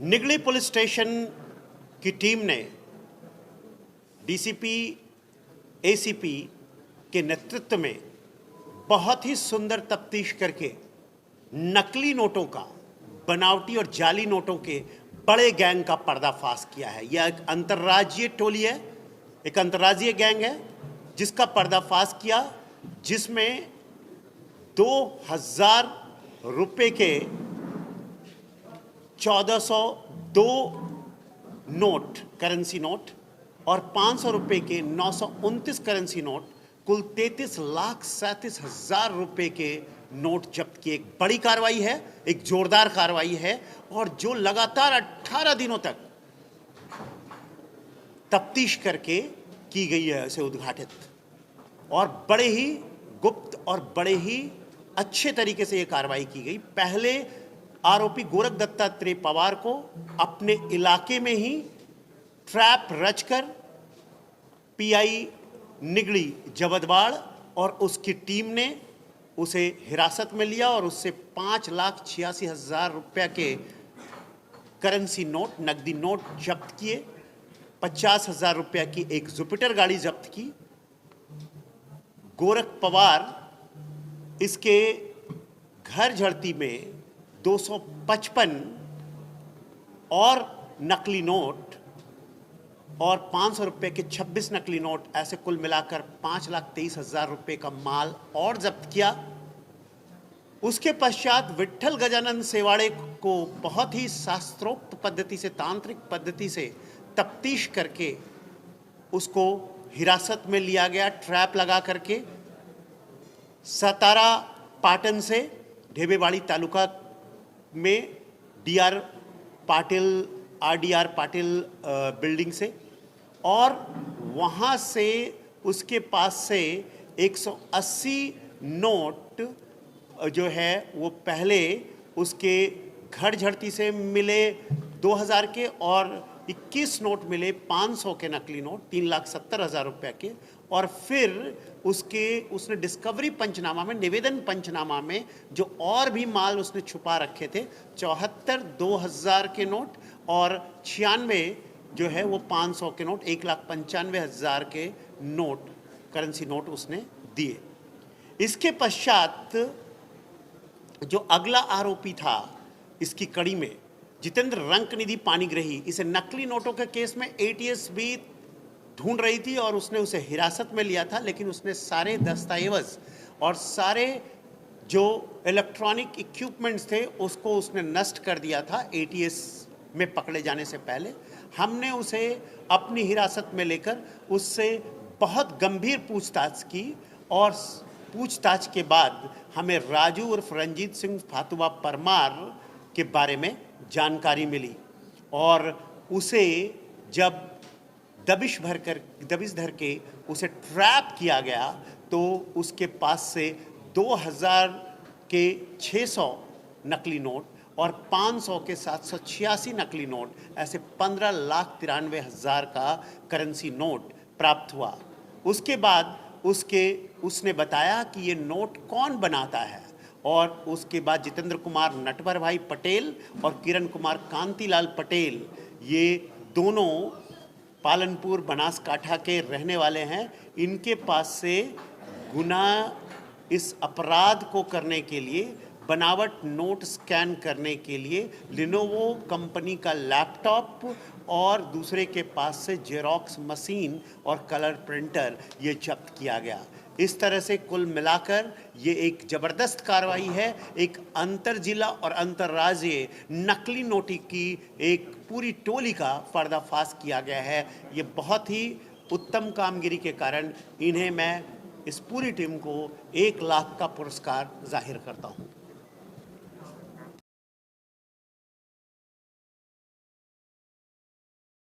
निगली police station की team ने DCP ACP के नेतृत्व में बहुत ही सुंदर तफ्तीश करके नकली नोटों का, बनावटी और जाली नोटों के बड़े गैंग का पर्दाफाश किया है। यह एक अंतर्राज्यीय टोली है, एक अंतर्राज्यीय गैंग है जिसका पर्दाफाश किया, जिसमें 2000 रुपये के 1402 नोट, करेंसी नोट, और 500 रुपये के 929 करेंसी नोट, कुल 33,37,000 रुपये के नोट जब्त किए। एक बड़ी कार्रवाई है, एक जोरदार कार्रवाई है, और जो लगातार 18 दिनों तक तफ्तीश करके की गई है, इसे उद्घाटित, और बड़े ही गुप्त और बड़े ही अच्छे तरीके से यह कार्रवाई की गई। पहले आरोपी गोरख दत्तात्रेय पवार को अपने इलाके में ही ट्रैप रचकर पीआई निगली जबदवाड़ और उसकी टीम ने उसे हिरासत में लिया और उससे 5,86,000 रुपये के करेंसी नोट, नकदी नोट जब्त किए। 50,000 रुपये की एक जुपिटर गाड़ी जब्त की। गोरख पवार इसके घर झड़ती में 255 और नकली नोट और 500 रुपये के 26 नकली नोट, ऐसे कुल मिलाकर 5,23,000 रुपये का माल और जब्त किया। उसके पश्चात विट्ठल गजानन सेवाड़े को बहुत ही शास्त्रोक्त पद्धति से, तांत्रिक पद्धति से तफ्तीश करके उसको हिरासत में लिया गया, ट्रैप लगा करके। सतारा पाटन से ढेबेवाड़ी तालुका में डीआर पाटिल बिल्डिंग से, और वहाँ से उसके पास से 180 नोट जो है वो पहले उसके घर झड़ती से मिले 2000 के, और 21 नोट मिले 500 के नकली नोट, 3,70,000 रुपये के। और फिर उसने डिस्कवरी पंचनामा में, निवेदन पंचनामा में जो और भी माल उसने छुपा रखे थे, 74 2000 के नोट और 96 जो है वो 500 के नोट, 1,95,000 के नोट, करेंसी नोट उसने दिए। इसके पश्चात जो अगला आरोपी था इसकी कड़ी में, जितेंद्र रंकनिधि पानीग्रही, इसे नकली नोटों के केस में एटीएस भी ढूंढ रही थी और उसने उसे हिरासत में लिया था, लेकिन उसने सारे दस्तावेज और सारे जो इलेक्ट्रॉनिक इक्विपमेंट्स थे उसको उसने नष्ट कर दिया था एटीएस में पकड़े जाने से पहले। हमने उसे अपनी हिरासत में लेकर उससे बहुत गंभीर पूछताछ की, और पूछताछ के बाद हमें राजू उर्फ रंजीत सिंह फातुबा परमार के बारे में जानकारी मिली, और उसे जब दबिश धर के उसे ट्रैप किया गया तो उसके पास से 2000 के 600 नकली नोट और 500 के 786 नकली नोट, ऐसे 15,93,000 का करेंसी नोट प्राप्त हुआ। उसके बाद उसने बताया कि ये नोट कौन बनाता है, और उसके बाद जितेंद्र कुमार नटवर भाई पटेल और किरण कुमार कांतिलाल पटेल, ये दोनों पालनपुर बनासकाठा के रहने वाले हैं। इनके पास से इस अपराध को करने के लिए, बनावट नोट स्कैन करने के लिए लिनोवो कंपनी का लैपटॉप और दूसरे के पास से जेरोक्स मशीन और कलर प्रिंटर ये जब्त किया गया। इस तरह से कुल मिलाकर ये एक ज़बरदस्त कार्रवाई है। एक अंतर जिला और अंतर्राज्यीय नकली नोटी की एक पूरी टोली का पर्दाफाश किया गया है। ये बहुत ही उत्तम कामगिरी के कारण इन्हें मैं इस पूरी टीम को 1 लाख का पुरस्कार जाहिर करता हूँ।